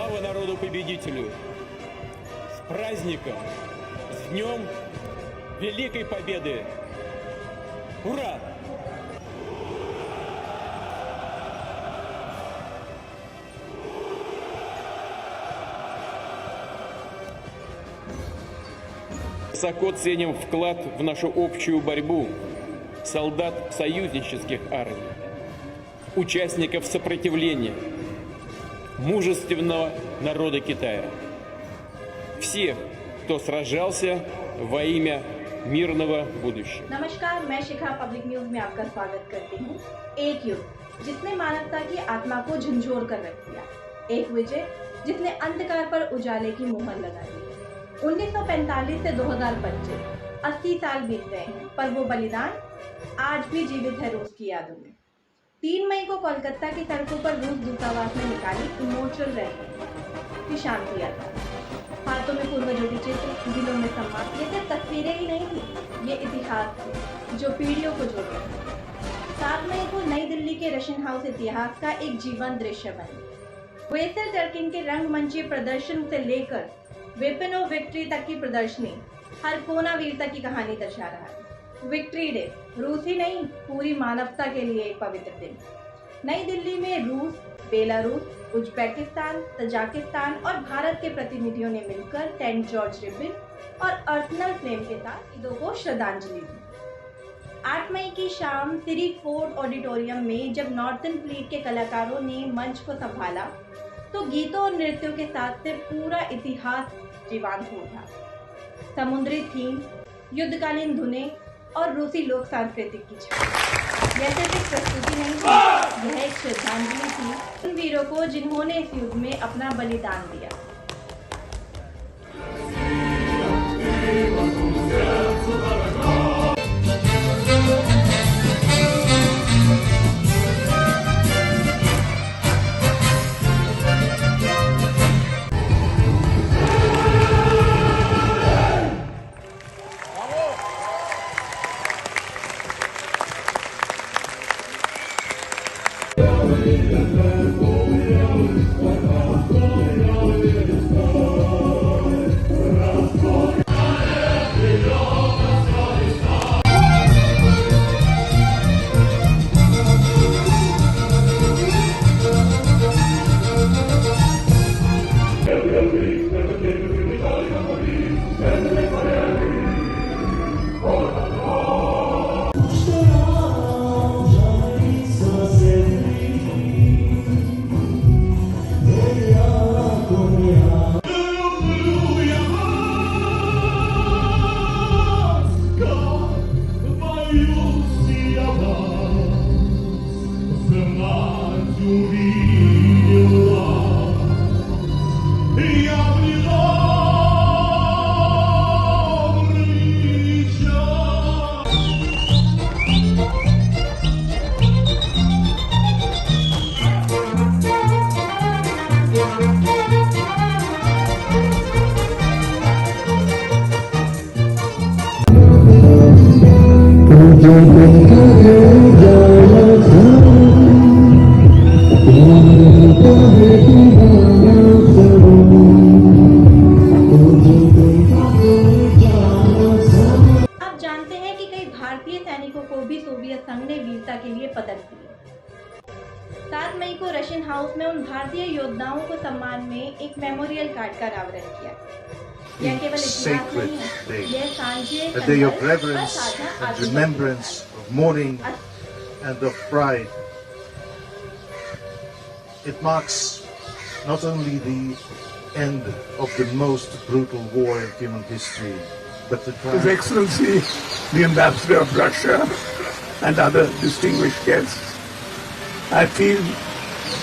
Слава народу-победителю! С праздником! С Днем Великой Победы! Ура! Высоко ценим вклад в нашу общую борьбу солдат союзнических армий, участников сопротивления, мужественного народа Китая, всех, кто сражался во имя мирного будущего. नमस्कार, मैं शिखा public news में आपका स्वागत करती हूँ। एक युद्ध जिसने मानवता की आत्मा को झंझोर कर रख दिया, एक विजय जिसने अंधकार पर उजाले की मुहर लगा दी। 1945 से 2025 80 साल बीत गए हैं, पर वो बलिदान आज भी जीवित है रूस की यादों में। 3 मई को कोलकाता की सड़कों पर रूस दूतावास ने निकाली इमोशनल रैली की शांति यात्रा। हाथों में पूर्वजों के चित्र, दिलों में सम्मान। ये सिर्फ तस्वीरें ही नहीं थी, ये इतिहास थी जो पीढ़ियों को जोड़ रहे थे। 7 मई को नई दिल्ली के रशियन हाउस इतिहास का एक जीवंत दृश्य बने। वेसल टर्किन के रंगमंचीय प्रदर्शन से लेकर वेपन ऑफ विक्ट्री तक की प्रदर्शनी हर कोना वीरता की कहानी दर्शा रहा है। विक्ट्री डे रूस ही नहीं, पूरी मानवता के लिए एक पवित्र दिन। नई दिल्ली में रूस, बेलारूस, उज्बेकिस्तान, तजाकिस्तान और भारत के प्रतिनिधियों ने मिलकर सेंट जॉर्ज रिबन और अर्सनल फ्लेम के साथ ईदों को श्रद्धांजलि दी। 8 मई की शाम सिरी फोर्ट ऑडिटोरियम में जब नॉर्थर्न फ्लीट के कलाकारों ने मंच को संभाला तो गीतों और नृत्यों के साथ से पूरा इतिहास जीवंत हो उठा। समुद्री थीम, युद्धकालीन धुनें और रूसी लोक सांस्कृतिक की छाप। यह सिर्फ एक प्रस्तुति नहीं थी, यह एक श्रद्धांजलि थी उन वीरों को जिन्होंने इस युद्ध में अपना बलिदान दिया। भारतीय सैनिकों को भी सोवियत संघ ने वीरता के लिए पदक दिए। 7 मई को रशियन हाउस में उन भारतीय योद्धाओं को सम्मान में एक मेमोरियल कार्ड का अनावरण किया। यह केवल इतिहास नहीं है, यह सांझे संघर्ष और साझा remembrance of mourning and of pride. It marks not only the end of the most brutal war in human history, but the His Excellency, the Ambassador of Russia and other distinguished guests, I feel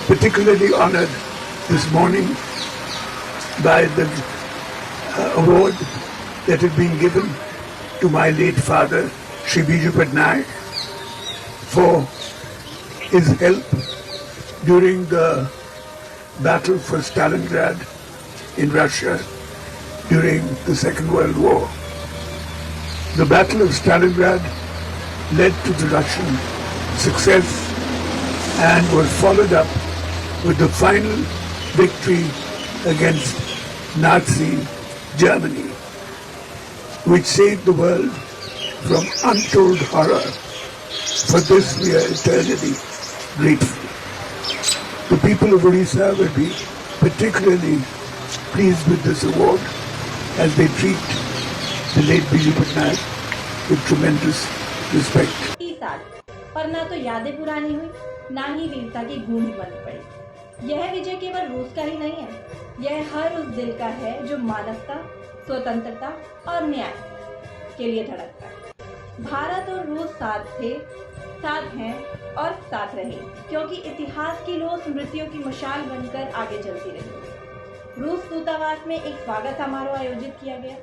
particularly honored this morning by the award that has been given to my late father, Shri Biju Patnaik, for his help during the battle for Stalingrad in Russia during the Second World War. The Battle of Stalingrad led to the Russian success and was followed up with the final victory against Nazi Germany, which saved the world from untold horror. For this we are eternally grateful. The people of Odisha will be particularly pleased with this award as they treat the late Biju Patnaik with tremendous respect. इस साल पर ना तो यादें पुरानी हुई, ना ही वीरता की गूंज बंद पड़ी। यह विजय केवल रूस का ही नहीं है, यह हर उस दिल का है जो मानवता, स्वतंत्रता और न्याय के लिए धड़कता है। भारत और रूस साथ थे, साथ हैं और साथ रहे, क्योंकि इतिहास की लो स्मृतियों की मशाल बनकर आगे चलती रही। रूस दूतावास में एक स्वागत समारोह आयोजित किया गया,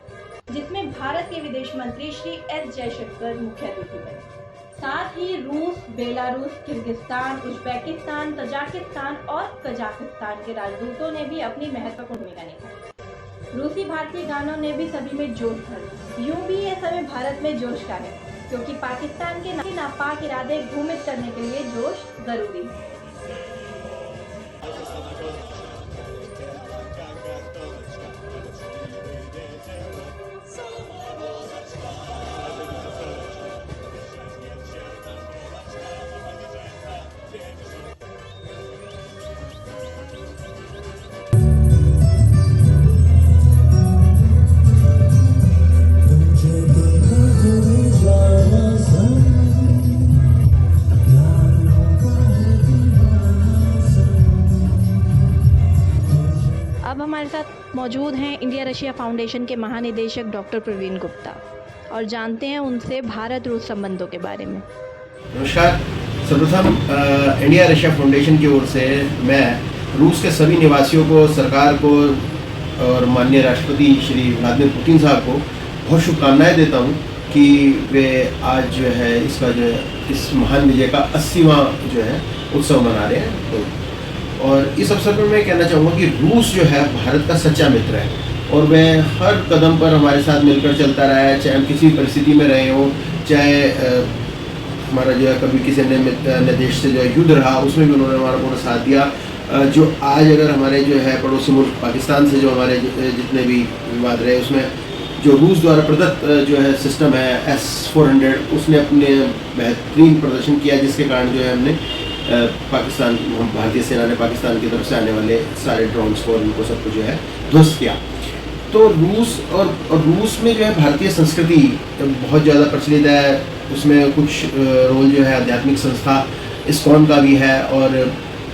जिसमें भारत के विदेश मंत्री श्री एस जयशंकर मुख्य अतिथि बने। साथ ही रूस, बेलारूस, किर्गिस्तान, उज्बेकिस्तान, तजाकिस्तान और कजाकिस्तान के राजदूतों ने भी अपनी महत्वपूर्ण भूमिका निभाई। रूसी भारतीय गानों ने भी सभी में जोश भर दिया। यूं भी यह समय भारत में जोश का है, क्योंकि पाकिस्तान के नापाक इरादे घूमित करने के लिए जोश जरूरी है। अब हमारे साथ मौजूद हैं इंडिया रशिया फाउंडेशन के महानिदेशक डॉक्टर प्रवीण गुप्ता और जानते हैं उनसे भारत रूस संबंधों के बारे में। नमस्कार। सर्वप्रथम इंडिया रशिया फाउंडेशन की ओर से मैं रूस के सभी निवासियों को, सरकार को और माननीय राष्ट्रपति श्री व्लादिमीर पुतिन साहब को बहुत शुभकामनाएं देता हूं कि वे आज जो है इसका जो है इस महान विजय का 80वां जो है उत्सव मना रहे हैं। तो और इस अवसर पर मैं कहना चाहूँगा कि रूस जो है भारत का सच्चा मित्र है और वह हर कदम पर हमारे साथ मिलकर चलता रहा है, चाहे हम किसी परिस्थिति में रहे हों, चाहे हमारा जो है कभी किसी अन्य देश से जो है युद्ध रहा उसमें भी उन्होंने हमारा पूरा साथ दिया। जो आज अगर हमारे जो है पड़ोसी मुल्क पाकिस्तान से जो हमारे जितने भी विवाद रहे उसमें जो रूस द्वारा प्रदत्त जो है सिस्टम है S-400 उसने अपने बेहतरीन प्रदर्शन किया, जिसके कारण जो है हमने पाकिस्तान भारतीय सेना ने पाकिस्तान की तरफ से आने वाले सारे ड्रोन्स को इनको सबको जो है ध्वस्त किया। तो रूस और रूस में जो है भारतीय संस्कृति बहुत ज़्यादा प्रचलित है। उसमें कुछ रोल जो है आध्यात्मिक संस्था इस्कॉन का भी है और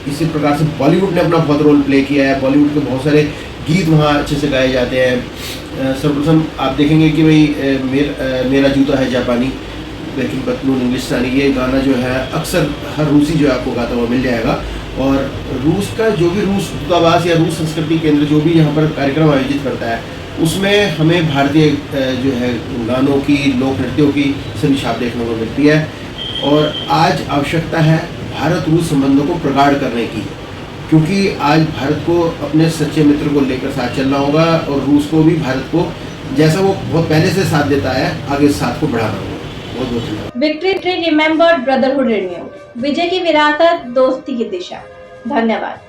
इसी प्रकार से बॉलीवुड ने अपना बहुत रोल प्ले किया है। बॉलीवुड के बहुत सारे गीत वहाँ अच्छे से गाए जाते हैं। सर्वप्रथम आप देखेंगे कि भाई मेरा जूता है जापानी लेकिन पतलून इंग्लिस्तानी, ये गाना जो है अक्सर हर रूसी जो है आपको गाता हुआ मिल जाएगा। और रूस का जो भी रूस दूतावास या रूस संस्कृति केंद्र जो भी यहाँ पर कार्यक्रम आयोजित करता है उसमें हमें भारतीय जो है गानों की, लोक नृत्यों की सभी छाप देखने को मिलती है। और आज आवश्यकता है भारत रूस संबंधों को प्रगाढ़ करने की, क्योंकि आज भारत को अपने सच्चे मित्र को लेकर साथ चलना होगा और रूस को भी भारत को जैसा वो बहुत पहले से साथ देता है आगे साथ को बढ़ाना होगा। बहुत बहुत धन्यवाद। Victory remembered, brotherhood renewed. विजय की विरासत, दोस्ती की दिशा। धन्यवाद।